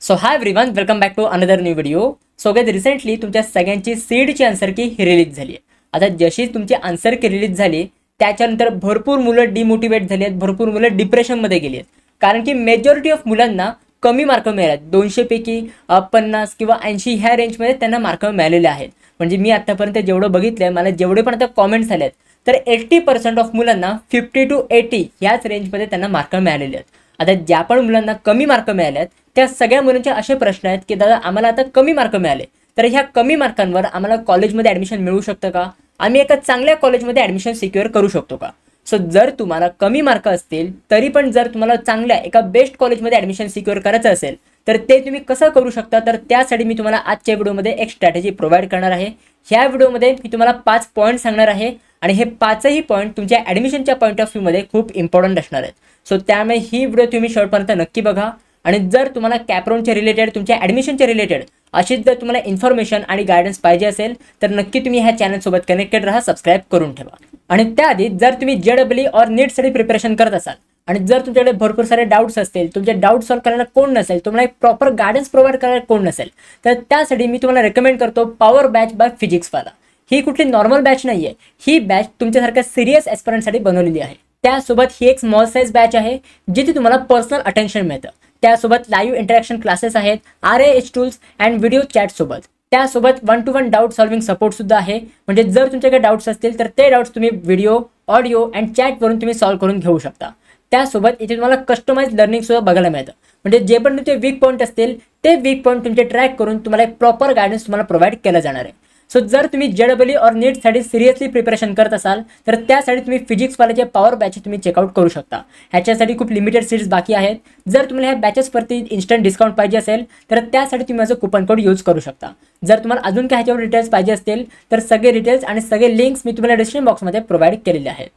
So hi everyone, welcome back to another new video. So guys, recently तुमच्या सगळ्यांची सीडची answer की release झाली आहे. आता जशी तुमची आन्सर की रिलीज झाली त्याच्यानंतर भरपूर मुलं डिमोटिवेट झाली आहेत, भरपूर मुलं डिप्रेशनमध्ये गेली आहेत. कारण की मेजॉरिटी ऑफ मुलांना कमी मार्क मिळाले आहेत. 200 पैकी 50 किंवा 80 ह्या रेंजमध्ये त्यांना मार्क मिळालेले आहेत. म्हणजे मी आतापर्यंत जेवढं बघितलंय, मला जेवढे पण आता कॉमेंट्स आले आहेत, तर 80% ऑफ मुलांना 50 to 80 ह्याच रेंजमध्ये त्यांना मार्क मिळालेले आहेत. आता ज्या पण मुलांना कमी मार्क मिळाले आहेत त्या सगळ्या मुलांचे असे प्रश्न आहेत की दादा, आम्हाला आता कमी मार्क मिळाले, तर ह्या कमी मार्कांवर आम्हाला कॉलेजमध्ये ॲडमिशन मिळू शकतं का? आम्ही एका चांगल्या कॉलेजमध्ये ॲडमिशन सिक्युअर करू शकतो का? सो जर तुम्हाला कमी मार्क असतील तरी पण जर तुम्हाला चांगल्या एका बेस्ट कॉलेजमध्ये ॲडमिशन सिक्युअर करायचं असेल तर ते तुम्ही कसं करू शकता, तर त्यासाठी मी तुम्हाला आजच्या व्हिडिओमध्ये एक स्ट्रॅटेजी प्रोव्हाइड करणार आहे. ह्या व्हिडिओमध्ये मी तुम्हाला 5 पॉईंट सांगणार आहे आणि हे 5ही पॉईंट तुमच्या ॲडमिशनच्या पॉईंट ऑफ व्ह्यूमध्ये खूप इम्पॉर्टंट असणार आहेत. सो त्यामुळे ही व्हिडिओ तुम्ही शेवटपर्यंत नक्की बघा. आणि जर तुम्हाला कॅपराऊंडच्या रिलेटेड, तुमच्या ॲडमिशनच्या रिलेटेड अशीच जर तुम्हाला इन्फॉर्मेशन आणि गायडन्स पाहिजे असेल तर नक्की तुम्ही ह्या चॅनलसोबत कनेक्टेड राहा, सबस्क्राईब करून ठेवा. आणि त्याआधी जर तुम्ही JEE और नीटसाठी प्रिपरेशन करत असाल आणि जर तुमच्याकडे भरपूर सारे डाऊट्स असतील, तुमचे डाऊट सॉल्व्ह करायला कोण नसेल, तुम्हाला एक प्रॉपर गायडन्स प्रोव्हाइड करायला कोण नसेल, तर त्यासाठी मी तुम्हाला रेकमेंड करतो पॉवर बॅच बाय फिजिक्सवाला. ही कुठली नॉर्मल बॅच नाही आहे, ही बॅच तुमच्यासारख्या सिरियस ॲस्पिरंटसाठी बनवलेली आहे. त्यासोबत ही एक स्मॉल साईज बॅच आहे जिथे तुम्हाला पर्सनल अटेन्शन मिळतं. त्यासोबत लाईव्ह इंटरॅक्शन क्लासेस आहेत, RAH tools and video chat सोबत. त्यासोबत 1-to-1 डाऊट सॉल्विंग सपोर्ट सुद्धा आहे. म्हणजे जर तुमच्याकडे डाऊट्स असतील तर ते डाऊट्स तुम्ही व्हिडिओ, ऑडिओ अँड चॅटवरून तुम्ही सॉल्व्ह करून घेऊ शकता. त्यासोबत इथे तुम्हाला कस्टमाइज लर्निंग सुद्धा बघायला मिळतं. म्हणजे जे पण तुमचे वीक पॉईंट असतील ते वीक पॉईंट तुमचे ट्रॅक करून तुम्हाला एक प्रॉपर गायडन्स तुम्हाला प्रोव्हाइड केलं जाणार आहे. सो जर तुम्ही JEE और नीटसाठी सिरियसली प्रिपरेशन करत असाल तर त्यासाठी तुम्ही फिजिक्सवाल्याचे पॉवर बॅच तुम्ही चेकआउट करू शकता. ह्याच्यासाठी खूप लिमिटेड सीट्स बाकी आहेत. जर तुम्हाला ह्या बॅचेसवरती इन्स्टंट डिस्काउंट पाहिजे असेल तर त्यासाठी तुम्ही माझं कुपन कोड यूज करू शकता. जर तुम्हाला अजून काही ह्याच्यावर डिटेल्स पाहिजे असतील तर सगळे डिटेल्स आणि सगळे लिंक्स मी तुम्हाला डिस्क्रिप्शन बॉक्समध्ये प्रोव्हाइड केलेले आहेत.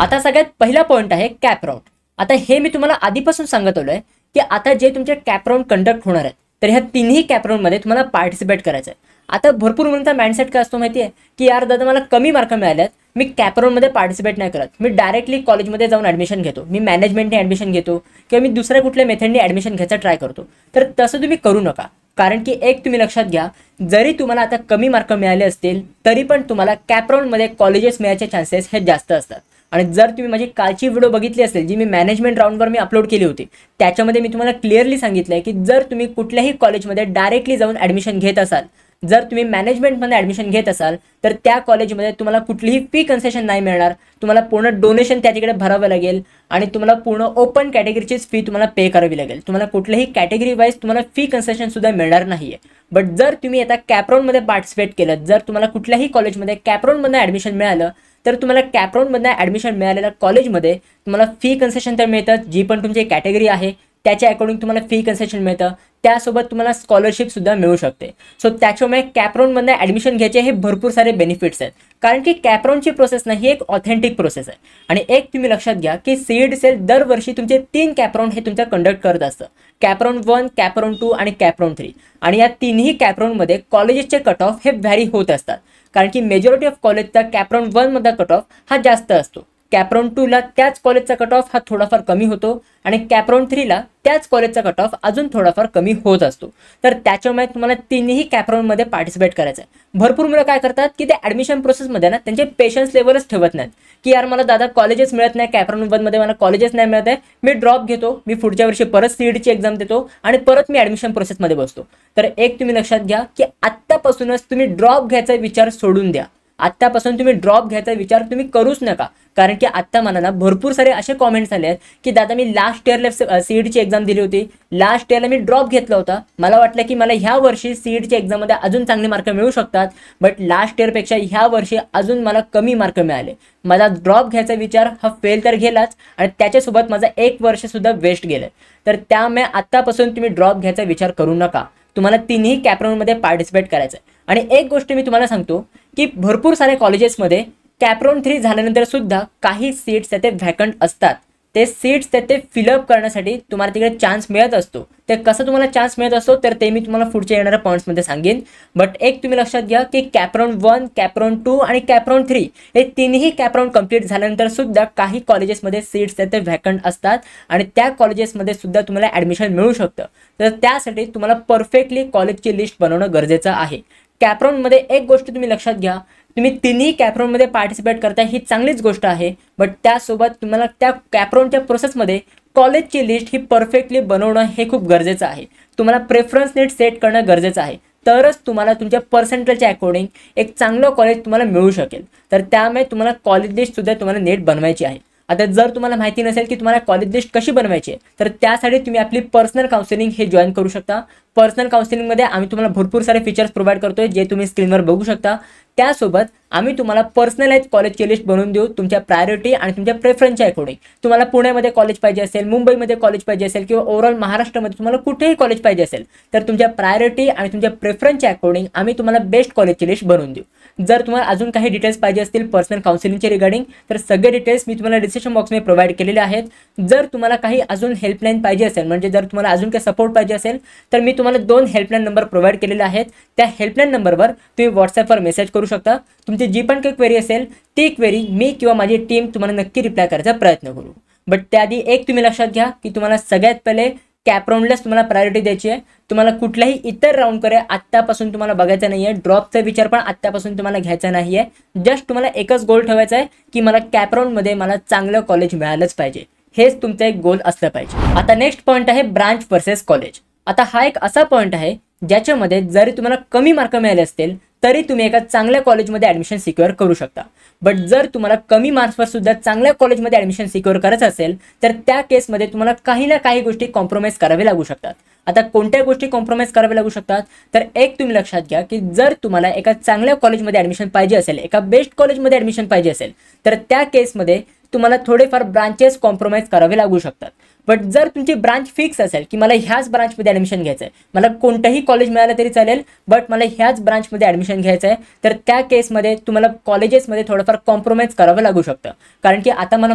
आता सगळ्यात पहिला पॉईंट आहे कॅपराऊंड. आता हे मी तुम्हाला आधीपासून सांगत आलोय की आता जे तुमचे कॅपराऊंड कंडक्ट होणार आहेत तर ह्या तिन्ही कॅपराऊंडमध्ये तुम्हाला पार्टिसिपेट करायचं आहे. आता भरपूर मुलांचा माइंडसेट काय असतो माहिती आहे की यार दादा, मला कमी मार्क मिळाले आहेत, मी कॅपराऊंडमध्ये पार्टिसिपेट नाही करत, मी डायरेक्टली कॉलेजमध्ये जाऊन ॲडमिशन घेतो, मी मॅनेजमेंटने ॲडमिशन घेतो किंवा मी दुसऱ्या कुठल्या मेथडने ॲडमिशन घ्यायचा ट्राय करतो. तर तसं तुम्ही करू नका. कारण की एक तुम्ही लक्षात घ्या, जरी तुम्हाला आता कमी मार्क मिळाले असतील तरी पण तुम्हाला कॅपराऊंडमध्ये कॉलेजेस मिळायचे चान्सेस हे जास्त असतात. आणि जर तुम्ही माझी कालची व्हिडिओ बघितली असेल जी मी मॅनेजमेंट राऊंडवर मी अपलोड केली होती, त्याच्यामध्ये मी तुम्हाला क्लिअरली सांगितलं आहे की जर तुम्ही कुठल्याही कॉलेजमध्ये डायरेक्टली जाऊन ॲडमिशन घेत असाल, जर तुम्ही मॅनेजमेंटमध्ये ॲडमिशन घेत असाल तर त्या कॉलेजमध्ये तुम्हाला कुठलीही फी कन्सेशन नाही मिळणार. तुम्हाला पूर्ण डोनेशन त्या तिकडे भरावं लागेल आणि तुम्हाला पूर्ण ओपन कॅटेगरीचीच फी तुम्हाला पे करावी लागेल. तुम्हाला कुठल्याही कॅटेगरी वाईज तुम्हाला फी कन्सेशन सुद्धा मिळणार नाही आहे. बट जर तुम्ही आता कॅपराऊंडमध्ये पार्टिसिपेट केलं, जर तुम्हाला कुठल्याही कॉलेजमध्ये कॅपराऊंडमध्ये ॲडमिशन मिळालं तर तुम्हाला कॅपराऊंडमध्ये ॲडमिशन मिळालेल्या कॉलेजमध्ये तुम्हाला फी कन्सेशन तर मिळतं, जी पण तुमची कॅटेगरी आहे त्याच्या अकॉर्डिंग तुम्हाला फी कन्सेशन मिळतं. त्यासोबत तुम्हाला स्कॉलरशिप सुद्धा मिळू शकते. सो त्याच्यामुळे कॅपराऊंडमध्ये ॲडमिशन घ्यायचे हे भरपूर सारे बेनिफिट्स आहेत. कारण की कॅपराऊंडची प्रोसेस ना ही एक ऑथेंटिक प्रोसेस आहे. आणि एक तुम्ही लक्षात घ्या की सीड सेल दरवर्षी तुमचे 3 कॅपराऊंड हे तुमच्या कंडक्ट करत असतं. कॅपराऊंड 1, कॅपराऊंड 2 आणि कॅपराऊंड 3. आणि या तिन्ही कॅपराऊंडमध्ये कॉलेजेसचे कट ऑफ हे व्हॅरी होत असतात. कारण की मेजॉरिटी ऑफ कॉलेजचा कॅपराऊंड 1 मधला कट ऑफ हा जास्त असतो. कॅपराऊंड 2ला त्याच कॉलेजचा कट ऑफ हा थोडाफार कमी होतो आणि कॅपराऊंड 3ला त्याच कॉलेजचा कट ऑफ अजून थोडाफार कमी होत असतो. तर त्याच्यामुळे तुम्हाला तिन्ही कॅपराऊंडमध्ये पार्टिसिपेट करायचं आहे. भरपूर मुलं काय करतात की ते ॲडमिशन प्रोसेसमध्ये ना त्यांचे पेशन्स लेवलच ठेवत नाहीत की यार मला दादा कॉलेजेस मिळत नाही, कॅपराऊंड 1मध्ये मला कॉलेजेस नाही मिळत आहे, मी ड्रॉप घेतो, मी पुढच्या वर्षी परत सीडची एक्झाम देतो आणि परत मी ॲडमिशन प्रोसेसमध्ये बसतो. तर एक तुम्ही लक्षात घ्या की आत्तापासूनच तुम्ही ड्रॉप घ्यायचा विचार सोडून द्या. आत्तापासून तुम्ही ड्रॉप घ्यायचा विचार तुम्ही करूच नका. कारण की आत्ता मला ना भरपूर सारे असे कॉमेंट्स आले आहेत की दादा, मी लास्ट इयरला सीडची एक्झाम दिली होती, लास्ट इयरला मी ड्रॉप घेतला होता, मला वाटलं की मला ह्या वर्षी सीडची एक्झाममध्ये अजून चांगले मार्क मिळू शकतात, बट लास्ट इयरपेक्षा ह्या वर्षी अजून मला कमी मार्क मिळाले. माझा ड्रॉप घ्यायचा विचार हा फेल तर गेलाच आणि त्याच्यासोबत माझा 1 वर्षसुद्धा वेस्ट गेलं. तर त्यामुळे आत्तापासून तुम्ही ड्रॉप घ्यायचा विचार करू नका. तुम्हाला तिन्ही कॅपराऊंडमध्ये पार्टिसिपेट करायचं आहे. आणि एक गोष्ट मी तुम्हाला सांगतो की भरपूर साऱ्या कॉलेजेसमध्ये कॅपराऊंड 3 झाल्यानंतर सुद्धा काही सीट्स ते व्हॅकंट असतात. ते सीट्स ते फिलअप करण्यासाठी तुम्हाला तिकडे चान्स मिळत असतो. ते कसं तुम्हाला चान्स मिळत असतो तर ते मी तुम्हाला पुढच्या येणाऱ्या पॉईंट्समध्ये सांगेन. बट एक तुम्ही लक्षात घ्या की कॅपराउंड 1, कॅपराउंड 2 आणि कॅपराउंड 3 हे तिन्ही कॅपराउंड कंप्लीट झाल्यानंतर सुद्धा काही कॉलेजेसमध्ये सीट्स ते व्हॅकंट असतात आणि त्या कॉलेजेसमध्ये सुद्धा तुम्हाला ॲडमिशन मिळू शकतं. तर त्यासाठी तुम्हाला परफेक्टली कॉलेजची लिस्ट बनवणं गरजेचं आहे. कॅपराउंडमध्ये एक गोष्ट तुम्ही लक्षात घ्या, तुम्ही तिन्ही कॅपराउंडमध्ये पार्टिसिपेट करताय ही चांगलीच गोष्ट आहे. बट त्यासोबत तुम्हाला त्या कॅपराउंडच्या प्रोसेसमध्ये कॉलेजची लिस्ट ही परफेक्टली बनवणं हे खूप गरजेचं आहे. तुम्हाला प्रेफरन्स नीट सेट करणं गरजेचं आहे. तरच तुम्हाला तुमच्या पर्सेंटेजच्या अकॉर्डिंग एक चांगलं कॉलेज तुम्हाला मिळू शकेल. तर त्यामुळे तुम्हाला कॉलेज लिस्टसुद्धा तुम्हाला नीट बनवायची आहे. आता जर तुम्हाला माहिती नसेल की तुम्हाला कॉलेज लिस्ट कशी बनवायची आहे तर त्यासाठी तुम्ही आपली पर्सनल काउन्सिलिंग हे जॉईन करू शकता. पर्सनल काउन्सिलिंगमध्ये आम्ही तुम्हाला भरपूर सारे फीचर्स प्रोव्हाइड करतोय जे तुम्ही स्क्रीनवर बघू शकता. त्यासोबत आम्ही तुम्हाला पर्सनलाइज कॉलेजची लिस्ट बनवून देऊ तुमच्या प्रायोरिटी आणि तुमच्या प्रेफरन्सच्या अकॉर्डिंग. तुम्हाला पुण्यामध्ये कॉलेज पाहिजे असेल, मुंबईमध्ये कॉलेज पाहिजे असेल किंवा ओव्हरऑल महाराष्ट्रामध्ये तुम्हाला कुठेही कॉलेज पाहिजे असेल तर तुमच्या प्रायोरिटी आणि तुमच्या प्रेफरन्सच्या अकॉर्डिंग आम्ही तुम्हाला बेस्ट कॉलेजची लिस्ट बनवून देऊ. जर तुम्हाला अजून काही डिटेल्स पाहिजे असतील पर्सनल काउन्सिलिंगचे रिगार्डिंग तर सगळे डिटेल्स मी तुम्हाला डिस्क्रिप्शन बॉक्समध्ये प्रोव्हाइड केलेले आहेत. जर तुम्हाला काही अजून हेल्पलाईन पाहिजे असेल म्हणजे जर तुम्हाला अजून काही सपोर्ट पाहिजे असेल तर मी तुम्हाला 2 हेल्पलाईन नंबर प्रोव्हाइड केलेले आहेत. त्या हेल्पलाईन नंबरवर तुम्ही व्हॉट्सअपवर मेसेज करू शकता. तुमची जी पण काही क्वेरी असेल ती क्वेरी मी किंवा माझी टीम तुम्हाला नक्की रिप्लाय करायचा प्रयत्न करू. बट त्याआधी एक तुम्ही लक्षात घ्या की तुम्हाला सगळ्यात पहिले कॅपराउंडलाच तुम्हाला प्रायोरिटी द्यायची आहे. तुम्हाला कुठल्याही इतर राऊंडकडे आत्तापासून तुम्हाला बघायचं नाही आहे. ड्रॉपचा विचार पण आत्तापासून तुम्हाला घ्यायचा नाही आहे. जस्ट तुम्हाला एकच गोल ठेवायचा आहे की मला कॅपराउंडमध्ये मला चांगलं कॉलेज मिळालंच पाहिजे. हेच तुमचं एक गोल असलं पाहिजे. आता नेक्स्ट पॉईंट आहे ब्रांच वर्सेस कॉलेज. आता हा एक असा पॉईंट आहे ज्याच्यामध्ये जरी तुम्हाला कमी मार्क मिळाले असतील तरी तुम्ही एका चांगल्या कॉलेजमध्ये ॲडमिशन सिक्युअर करू शकता. बट जर तुम्हाला कमी मार्क्सवर सुद्धा चांगल्या कॉलेजमध्ये ॲडमिशन सिक्युअर करायचं असेल तर त्या केसमध्ये तुम्हाला काही ना काही गोष्टी कॉम्प्रोमाइज करावे लागू शकतात. आता कोणत्या गोष्टी कॉम्प्रोमाइज करावे लागू शकतात तर एक तुम्ही लक्षात घ्या की जर तुम्हाला एका चांगल्या कॉलेजमध्ये ॲडमिशन पाहिजे असेल, एका बेस्ट कॉलेजमध्ये ॲडमिशन पाहिजे असेल तर त्या केसमध्ये तुम्हाला थोडेफार ब्रांचेस कॉम्प्रोमाइज करावे लागू शकतात. बट जर तुमची ब्रांच फिक्स असेल की मला ह्याच ब्रांचमध्ये ॲडमिशन घ्यायचं आहे, मला कोणतंही कॉलेज मिळालं तरी चालेल बट मला ह्याच ब्रांचमध्ये ॲडमिशन घ्यायचं आहे तर त्या केसमध्ये तुम्हाला कॉलेजेसमध्ये थोडंफार कॉम्प्रोमाइज करावं लागू शकतं. कारण की आता मला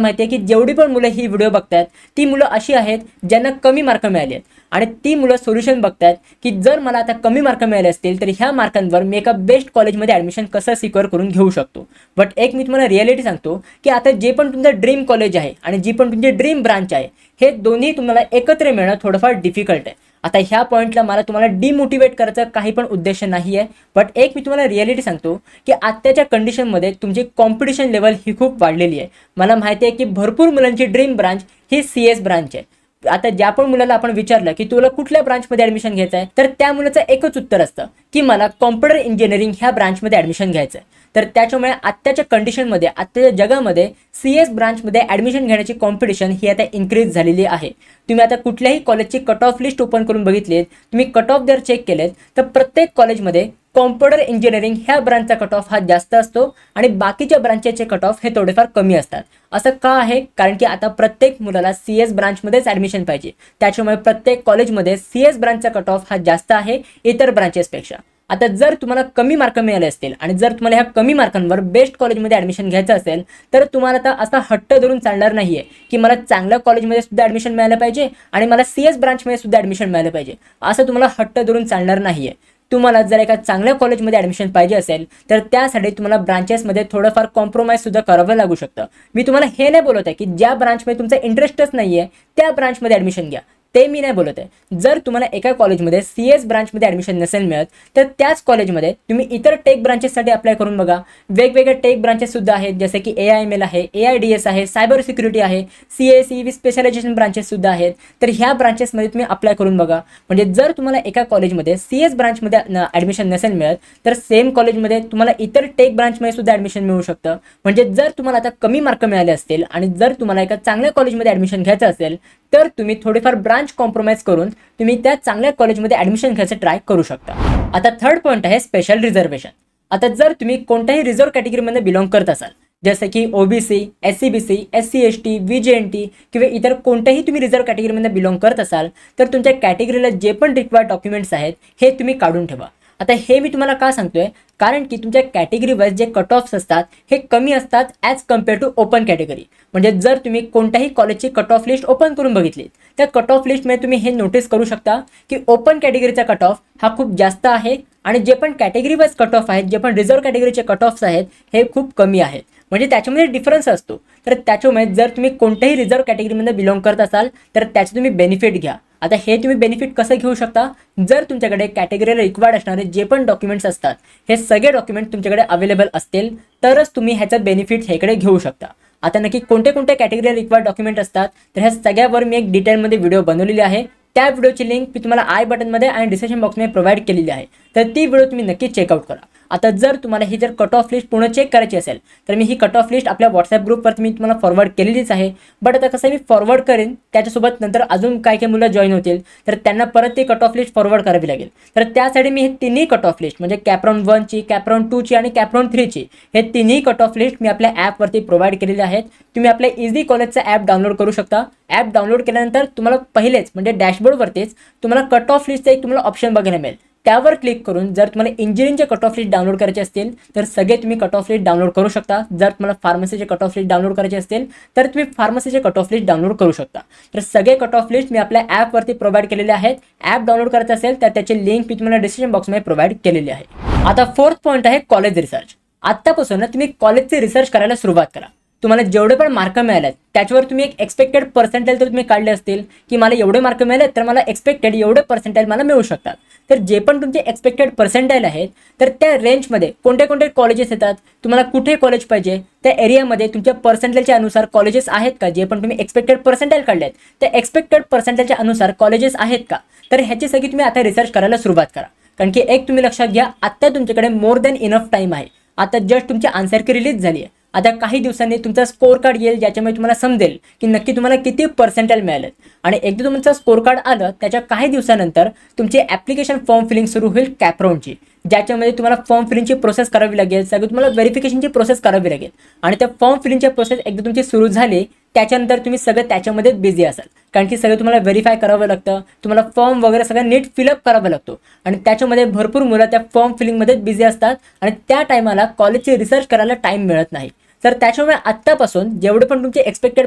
माहिती आहे की जेवढी पण मुलं ही व्हिडिओ बघतात ती मुलं अशी आहेत ज्यांना कमी मार्क मिळाले आहेत आणि ती मुलं सोल्युशन बघतात की जर मला आता कमी मार्क मिळाले असतील तर ह्या मार्कांवर मी एका बेस्ट कॉलेजमध्ये ॲडमिशन कसं सिक्युअर करून घेऊ शकतो. बट एक मी तुम्हाला रिॲलिटी सांगतो की आता जे पण तुमचं ड्रीम कॉलेज आहे आणि जी पण तुमची ड्रीम ब्रांच आहे हे दोन्ही तुम्हाला एकत्र मिळणं थोडंफार डिफिकल्ट आहे. आता ह्या पॉईंटला मला तुम्हाला डिमोटिवेट करायचा काही पण उद्देश नाही आहे. बट एक मी तुम्हाला रिॲलिटी सांगतो की आत्ताच्या कंडिशनमध्ये तुमची कॉम्पिटिशन लेवल ही खूप वाढलेली आहे. मला माहिती आहे की भरपूर मुलांची ड्रीम ब्रांच ही CS ब्रांच आहे. आता ज्या पण मुलाला आपण विचारलं की तुला कुठल्या ब्रांचमध्ये ॲडमिशन घ्यायचं आहे तर त्या मुलाचं एकच उत्तर असतं की मला कॉम्प्युटर इंजिनिअरिंग ह्या ब्रांचमध्ये ॲडमिशन घ्यायचं आहे. तर त्याच्यामुळे आत्ताच्या कंडिशनमध्ये आत्ताच्या जगामध्ये CS ब्रांचमध्ये ॲडमिशन घेण्याची कॉम्पिटिशन ही आता इन्क्रीज झालेली आहे. तुम्ही आता कुठल्याही कॉलेजची कट ऑफ लिस्ट ओपन करून बघितलीत, तुम्ही कट ऑफ जर चेक केलेत तर प्रत्येक कॉलेजमध्ये कॉम्प्युटर इंजिनिअरिंग ह्या ब्रांचचा कट ऑफ हा जास्त असतो आणि बाकीच्या ब्रांचेसचे कट ऑफ हे थोडेफार कमी असतात. असं का आहे? कारण की आता प्रत्येक मुलाला CS ब्रांचमध्येच ॲडमिशन पाहिजे. त्याच्यामुळे प्रत्येक कॉलेजमध्ये CS ब्रांचचा कट ऑफ हा जास्त आहे इतर ब्रांचेसपेक्षा. आता जर तुम्हाला कमी मार्क मिळाले असतील आणि जर तुम्हाला ह्या कमी मार्कांवर बेस्ट कॉलेजमध्ये ॲडमिशन घ्यायचं असेल तर तुम्हाला आता असा हट्ट धरून चालणार नाही आहे की मला चांगल्या कॉलेजमध्ये सुद्धा ॲडमिशन मिळालं पाहिजे आणि मला CS ब्रांचमध्ये सुद्धा ॲडमिशन मिळालं पाहिजे. असं तुम्हाला हट्ट धरून चालणार नाही आहे. तुम्हाला जर एका चांगल्या कॉलेजमध्ये ॲडमिशन पाहिजे असेल तर त्यासाठी तुम्हाला ब्रांचेसमध्ये थोडंफार कॉम्प्रोमाइज सुद्धा करावं लागू शकतं. मी तुम्हाला हे नाही बोलत आहे की ज्या ब्रांचमध्ये तुमचा इंटरेस्टच नाही आहे त्या ब्रांचमध्ये ॲडमिशन घ्या, ते मी नाही बोलत आहे. जर तुम्हाला एका कॉलेजमध्ये CS ब्रांचमध्ये ॲडमिशन नसेल मिळत तर त्याच कॉलेजमध्ये तुम्ही इतर टेक ब्रांचेससाठी अप्लाय करून बघा. वेगवेगळे टेक ब्रांचेस सुद्धा आहेत जसे की AIML आहे, AIDS आहे, सायबर सिक्युरिटी आहे, CACV स्पेशलायझेशन ब्रांचेस सुद्धा आहेत. तर ह्या ब्रांचेसमध्ये तुम्ही अप्लाय करून बघा. म्हणजे जर तुम्हाला एका कॉलेजमध्ये CS ब्रांचमध्ये ॲडमिशन नसेल मिळत तर सेम कॉलेजमध्ये तुम्हाला इतर टेक ब्रांचमध्ये सुद्धा ॲडमिशन मिळू शकतं. म्हणजे जर तुम्हाला आता कमी मार्क मिळाले असतील आणि जर तुम्हाला एका चांगल्या कॉलेजमध्ये ॲडमिशन घ्यायचं असेल तर तुम्ही थोडीफार ब्रांच कॉम्प्रोमाइज करून तुम्ही त्या चांगल्या कॉलेजमध्ये ॲडमिशन घ्यायचं ट्राय करू शकता. आता थर्ड पॉईंट आहे स्पेशल रिझर्वेशन. आता जर तुम्ही कोणत्याही रिझर्व कॅटेगरीमध्ये बिलॉंग करत असाल जसे की OBC, SCBC, SC/ST, VJNT किंवा इतर कोणत्याही तुम्ही रिझर्व कॅटेगरीमध्ये बिलॉंग करत असाल तर तुमच्या कॅटेगरीला जे पण रिक्वायर्ड डॉक्युमेंट्स आहेत हे तुम्ही काढून ठेवा. आता हे मी तुम्हाला का सांगतोय, कारण की तुमच्या कॅटेगरी वाईज जे कट ऑफ्स असतात हे कमी असतात as compared to open category. म्हणजे जर तुम्ही कोणत्याही कॉलेजची कट ऑफ लिस्ट ओपन करून बघितली त्या कट ऑफ लिस्टमध्ये तुम्ही हे नोटीस करू शकता की ओपन कॅटेगरीचा कट ऑफ हा खूप जास्त आहे आणि जे पण कॅटेगरी वाईज कट ऑफ आहेत, जे पण रिझर्व कॅटेगरीचे कट ऑफ्स आहेत हे खूप कमी आहेत. म्हणजे त्याच्यामध्ये डिफरन्स असतो. तर त्याच्यामुळे जर तुम्ही कोणत्याही रिझर्व कॅटेगरीमध्ये बिलॉंग करत असाल तर त्याचे तुम्ही बेनिफिट घ्या. आता हे तुम्ही बेनिफिट कसं घेऊ शकता, जर तुमच्याकडे कॅटेगरीला रिक्वायर्ड असणारे जे पण डॉक्युमेंट्स असतात हे सगळे डॉक्युमेंट तुमच्याकडे अवेलेबल असतील तरच तुम्ही ह्याचं बेनिफिट ह्याकडे घेऊ शकता. आता नक्की कोणते कोणते कॅटेगरीला रिक्वायर्ड डॉक्युमेंट असतात तर ह्या सगळ्यावर मी एक डिटेलमध्ये व्हिडिओ बनवलेली आहे. त्या व्हिडिओची लिंक मी तुम्हाला आय बटनमध्ये आणि डिस्क्रिप्शन बॉक्समध्ये प्रोव्हाइड केलेली आहे. तर ती व्हिडिओ तुम्ही नक्की चेकआउट करा. आता जर तुम्हाला ही जर कट ऑफ लिस्ट पूर्ण चेक करायची असेल तर मी ही कट ऑफ लिस्ट आपल्या व्हॉट्सअप ग्रुपवरती मी तुम्हाला फॉरवर्ड केलेलीच आहे. बट आता कसं मी फॉरवर्ड करेन त्याच्यासोबत नंतर अजून काही मुलं जॉईन होतील तर त्यांना परत ती कट ऑफ लिस्ट फॉरवर्ड करावी लागेल. तर त्यासाठी मी हे तिन्ही कट ऑफ लिस्ट म्हणजे कॅपराउंड 1ची, कॅपराउंड 2ची आणि कॅपराउंड 3ची हे तिन्ही कट ऑफ लिस्ट मी आपल्या ॲपवरती प्रोव्हाइड केलेले आहेत. तुम्ही आपल्या इझी कॉलेजचा ॲप डाउनलोड करू शकता. ॲप डाउनलोड केल्यानंतर तुम्हाला पहिलेच म्हणजे डॅशबोर्डवरतीच तुम्हाला कट ऑफ लिस्टचा एक तुम्हाला ऑप्शन बघायला मिळेल. त्यावर क्लिक करून जर तुम्हाला इंजिनिअरिंगचे कट ऑफ लिस्ट डाउनलोड करायचे असतील तर सगळे तुम्ही कट ऑफ लिस्ट डाउनलोड करू शकता. जर तुम्हाला फार्मसीचे कट ऑफ लिस्ट डाउनलोड करायचे असतील तर तुम्ही फार्मसीचे कट ऑफ लिस्ट डाउनलोड करू शकता. तर सगळे कट ऑफ लिस्ट मी आपल्या ॲपवरती प्रोव्हाइड केलेले आहेत. ॲप डाउनलोड करायचं असेल तर त्याची लिंक मी तुम्हाला डिस्क्रिप्शन बॉक्समध्ये प्रोव्हाइड केलेली आहे. आता फोर्थ पॉईंट आहे कॉलेज रिसर्च. आत्तापासून तुम्ही कॉलेजचे रिसर्च करायला सुरुवात करा. तुम्हाला जेवढे पण मार्क मिळाले त्याच्यावर तुम्ही एक एक्सपेक्टेड पर्सेंटेज तर तुम्ही काढले असतील की मला एवढे मार्क मिळाले तर मला एक्सपेक्टेड एवढे पर्सेंटेज मला मिळू शकतात. तर जे पण तुमचे एक्सपेक्टेड पर्सेंटेज आहेत तर त्या रेंजमध्ये कोणते कोणते कॉलेजेस येतात, तुम्हाला कुठे कॉलेज पाहिजे, त्या एरियामध्ये तुमच्या पर्सेंटेजच्या अनुसार कॉलेजेस आहेत का, जे पण तुम्ही एक्सपेक्टेड पर्सेंटेज काढले आहेत त्या एक्सपेक्टेड पर्सेंटेजच्या अनुसार कॉलेजेस आहेत का, तर ह्याची सगळी तुम्ही आता रिसर्च करायला सुरुवात करा. कारण की एक तुम्ही लक्षात घ्या, आत्ता तुमच्याकडे मोर दॅन इनफ टाईम आहे. आता जस्ट तुमची आन्सर की रिलीज झाली आहे. आता काही दिवसांनी तुमचा स्कोर कार्ड येईल ज्याच्यामुळे तुम्हाला समजेल की नक्की तुम्हाला किती पर्सेंटेज मिळाले. आणि एकदा तुमचं स्कोर कार्ड आलं त्याच्या काही दिवसानंतर तुमची ॲप्लिकेशन फॉर्म फिलिंग सुरू होईल कॅपराउंडची, ज्याच्यामध्ये तुम्हाला फॉर्म फिलिंगची प्रोसेस करावी लागेल. सगळं तुम्हाला व्हेरिफिकेशनची प्रोसेस करावी लागेल. आणि त्या फॉर्म फिलिंगची प्रोसेस एकदा तुमची सुरू झाली त्याच्यानंतर तुम्ही सगळं त्याच्यामध्ये बिझी असाल. कारण की सगळं तुम्हाला व्हेरीफाय करावं लागतं, तुम्हाला फॉर्म वगैरे सगळं नीट फिलअप करावं लागतो. आणि त्याच्यामध्ये भरपूर मुलं त्या फॉर्म फिलिंगमध्ये बिझी असतात आणि त्या टायमाला कॉलेजची रिसर्च करायला टाईम मिळत नाही. तर त्याच्यामुळे आत्तापासून जेवढे पण तुमचे एक्सपेक्टेड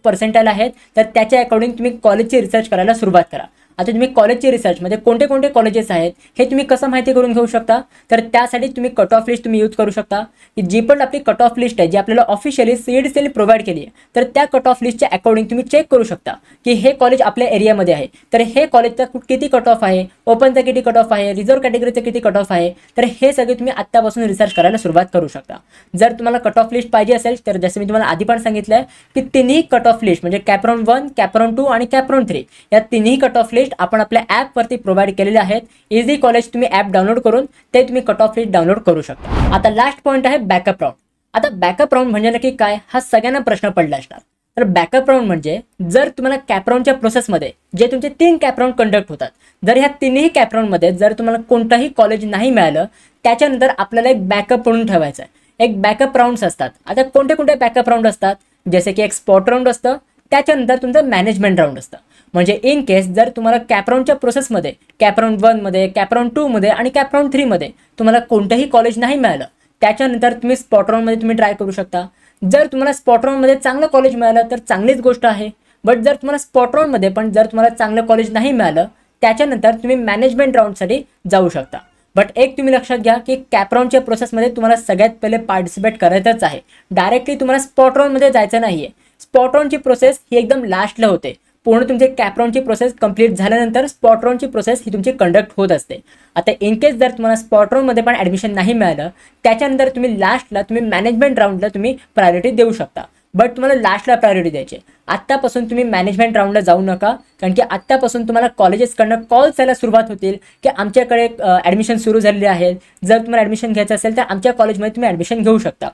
पर्सेंटेज आहेत तर त्याच्या अकॉर्डिंग तुम्ही कॉलेजची रिसर्च करायला सुरुवात करा. आता तुम्ही कॉलेजची रिसर्चमध्ये कोणते कोणते कॉलेजेस आहेत हे तुम्ही कसं माहिती करून घेऊ शकता, तर त्यासाठी तुम्ही कट ऑफ लिस्ट तुम्ही यूज करू शकता. की जी पण आपली कट ऑफ लिस्ट आहे जी आपल्याला ऑफिशियली CET प्रोव्हाइड केली आहे तर त्या कट ऑफ लिस्टच्या अकॉर्डिंग तुम्ही चेक करू शकता की हे कॉलेज आपल्या एरियामध्ये आहे तर हे कॉलेजचा किती कट ऑफ आहे, ओपनचा किती कट ऑफ आहे, रिझर्व कॅटेगरीचा किती कट ऑफ आहे. तर हे सगळे तुम्ही आत्तापासून रिसर्च करायला सुरुवात करू शकता. जर तुम्हाला कट ऑफ लिस्ट पाहिजे असेल तर जसं मी तुम्हाला आधी पण सांगितलं आहे की तिन्ही कट ऑफ लिस्ट म्हणजे कॅपराउंड 1, कॅपराउंड 2 आणि कॅपराउंड 3 या तिन्ही कट ऑफ लिस्ट आपण आपल्या ॲपवरती प्रोव्हाइड केलेले आहेत. इझी कॉलेज तुम्ही ॲप डाउनलोड करून ते तुम्ही कट ऑफ लिस्ट डाउनलोड करू शकता. आता लास्ट पॉईंट आहे बॅकअप राऊंड. आता बॅकअप राऊंड म्हणजे नक्की काय हा सगळ्यांना प्रश्न पडला असणार. तर बॅकअप राऊंड म्हणजे जर तुम्हाला कॅपराउंडच्या प्रोसेसमध्ये जे तुमचे 3 कॅपराउंड कंडक्ट होतात जर ह्या तिन्ही कॅपराउंडमध्ये जर तुम्हाला कोणताही कॉलेज नाही मिळालं त्याच्यानंतर आपल्याला एक बॅकअप म्हणून ठेवायचं आहे. एक बॅकअप राऊंड्स असतात. आता कोणते कोणते बॅकअप राऊंड असतात, जसे की एक स्पॉट राऊंड असतं, त्याच्यानंतर तुमचं मॅनेजमेंट राऊंड असतं. म्हणजे इन केस जर तुम्हाला कॅपराउंडच्या प्रोसेसमध्ये कॅपराउंड 1मध्ये, कॅपराउंड 2मध्ये आणि कॅपराउंड 3मध्ये तुम्हाला कोणतंही कॉलेज नाही मिळालं त्याच्यानंतर तुम्ही स्पॉट राऊंडमध्ये तुम्ही ट्राय करू शकता. जर तुम्हाला स्पॉट राऊंडमध्ये चांगलं कॉलेज मिळालं तर चांगलीच गोष्ट आहे. बट जर तुम्हाला स्पॉट राऊंडमध्ये पण जर तुम्हाला चांगलं कॉलेज नाही मिळालं त्याच्यानंतर तुम्ही मॅनेजमेंट राऊंडसाठी जाऊ शकता. बट एक तुम्ही लक्षात घ्या की कॅपराउंडच्या प्रोसेसमध्ये तुम्हाला सगळ्यात पहिले पार्टिसिपेट करायचंच आहे. डायरेक्टली तुम्हाला स्पॉट राऊंडमध्ये जायचं नाही आहे. स्पॉट राऊंडची प्रोसेस ही एकदम लास्टला होते. पूर्ण तुमची कॅपराउंडची प्रोसेस कंप्लीट झाल्यानंतर स्पॉट राऊंडची प्रोसेस ही तुमची कंडक्ट होत असते. आता इन केस जर तुम्हाला स्पॉट राऊंडमध्ये पण ॲडमिशन नाही मिळालं त्याच्यानंतर तुम्ही लास्टला तुम्ही मॅनेजमेंट राऊंडला तुम्ही प्रायोरिटी देऊ शकता. बट तुम्हाला लास्टला प्रायोरिटी द्यायची. आत्तापासून तुम्ही मॅनेजमेंट राऊंडला जाऊ नका. कारण की आत्तापासून तुम्हाला कॉलेजेसकडनं कॉल्स यायला सुरुवात होतील की आमच्याकडे ॲडमिशन सुरू झालेले आहेत, जर तुम्हाला ॲडमिशन घ्यायचं असेल तर आमच्या कॉलेजमध्ये तुम्ही ॲडमिशन घेऊ शकता.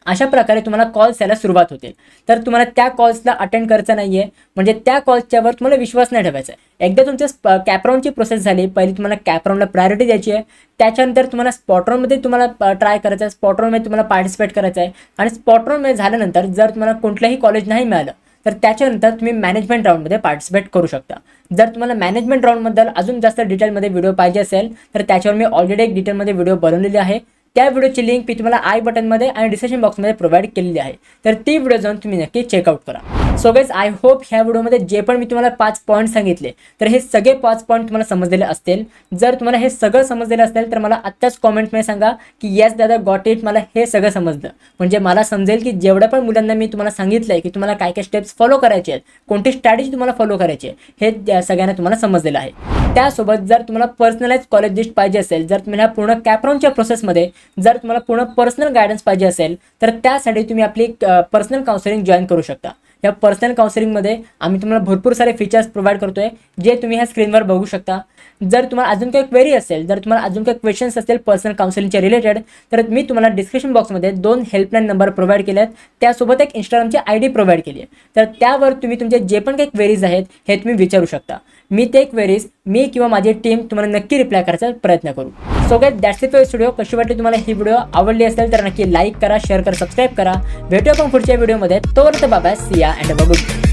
अशा प्रकारे तुम्हाला कॉल्स यायला सुरुवात होतील. तर तुम्हाला त्या कॉल्सला अटेंड करायचं नाही आहे. म्हणजे त्या कॉल्सच्यावर तुम्हाला विश्वास नाही ठेवायचा आहे. एकदा तुमच्या कॅपराउंडची प्रोसेस झाली, पहिली तुम्हाला कॅपराउंडला प्रायोरिटी द्यायची आहे. त्याच्यानंतर तुम्हाला स्पॉट राऊंडमध्ये तुम्हाला ट्राय करायचं आहे, स्पॉट राऊंडमध्ये तुम्हाला पार्टिसिपेट करायचं आहे. आणि स्पॉट राऊंडमध्ये झाल्यानंतर जर तुम्हाला कोणतंही कॉलेज नाही मिळालं तर त्याच्यानंतर तुम्ही मॅनेजमेंट राऊंडमध्ये पार्टिसिपेट करू शकता। जर तुम्हाला मॅनेजमेंट राऊंडबद्दल अजून जास्त डिटेलमध्ये व्हिडिओ पाहिजे असेल तर त्याच्यावर मी ऑलरेडी एक डिटेलमध्ये व्हिडिओ बनवलेली आहे। त्या व्हिडिओची लिंक मी तुम्हाला आय बटनमध्ये आणि डिस्क्रिप्शन बॉक्समध्ये प्रोव्हाइड केलेली आहे, तर ती व्हिडिओ जाऊन तुम्ही नक्की चेकआउट करा। सो गाइस, आय होप ह्या व्हिडिओमध्ये जे पण मी तुम्हाला 5 पॉईंट सांगितले तर हे सगळे 5 पॉईंट तुम्हाला समजलेले असतील। जर तुम्हाला हे सगळं समजलेलं असेल तर मला आत्ताच कॉमेंटमध्ये सांगा की येस दादा गॉट इट, मला हे सगळं समजलं। म्हणजे मला समजेल की जेवढ्या पण मुलांना मी तुम्हाला सांगितलंय की तुम्हाला काय काय स्टेप्स फॉलो करायचे आहेत, कोणती स्ट्रॅटेजी तुम्हाला फॉलो करायची आहे, हे सगळ्यांना तुम्हाला समजलेलं आहे। त्यासोबत जर तुम्हाला पर्सनलाइज कॉलेज लिस्ट पाहिजे असेल, जर तुम्हाला पूर्ण कॅपराऊंडच्या प्रोसेसमध्ये जर तुम्हाला पूर्ण पर्सनल गायडन्स पाहिजे असेल तर त्यासाठी तुम्ही आपली पर्सनल काउन्सिलिंग जॉईन करू शकता। या पर्सनल काउन्सिलिंगमध्ये आम्ही तुम्हाला भरपूर सारे फीचर्स प्रोव्हाइड करतोय जे तुम्ही ह्या स्क्रीनवर बघू शकता। जर तुम्हाला अजून काही क्वेरी असेल, जर तुम्हाला अजून काही क्वेश्चन्स असतील पर्सनल काउन्सिलिंगच्या रिलेटेड, तर मी तुम्हाला डिस्क्रिप्शन बॉक्समध्ये 2 हेल्पलाईन नंबर प्रोव्हाइड केले आहेत, त्यासोबत एक इंस्टाग्रामची ID प्रोव्हाइड केली आहे। तर त्यावर तुम्ही तुमचे जे पण काही क्वेरीज आहेत हे तुम्ही विचारू शकता। मी ते क्वेरीज मी किंवा माझी टीम तुम्हाला नक्की रिप्लाय करायचा प्रयत्न करू। So guys, that's it for video. कशी वाटली तुम्हाला ही व्हिडिओ? आवडली असेल तर नक्की लाईक करा, शेअर करा, सबस्क्राईब करा। भेटूया आपण पुढच्या व्हिडिओमध्ये। तोपर्यंत बाय बाय, सी या अँड बाय।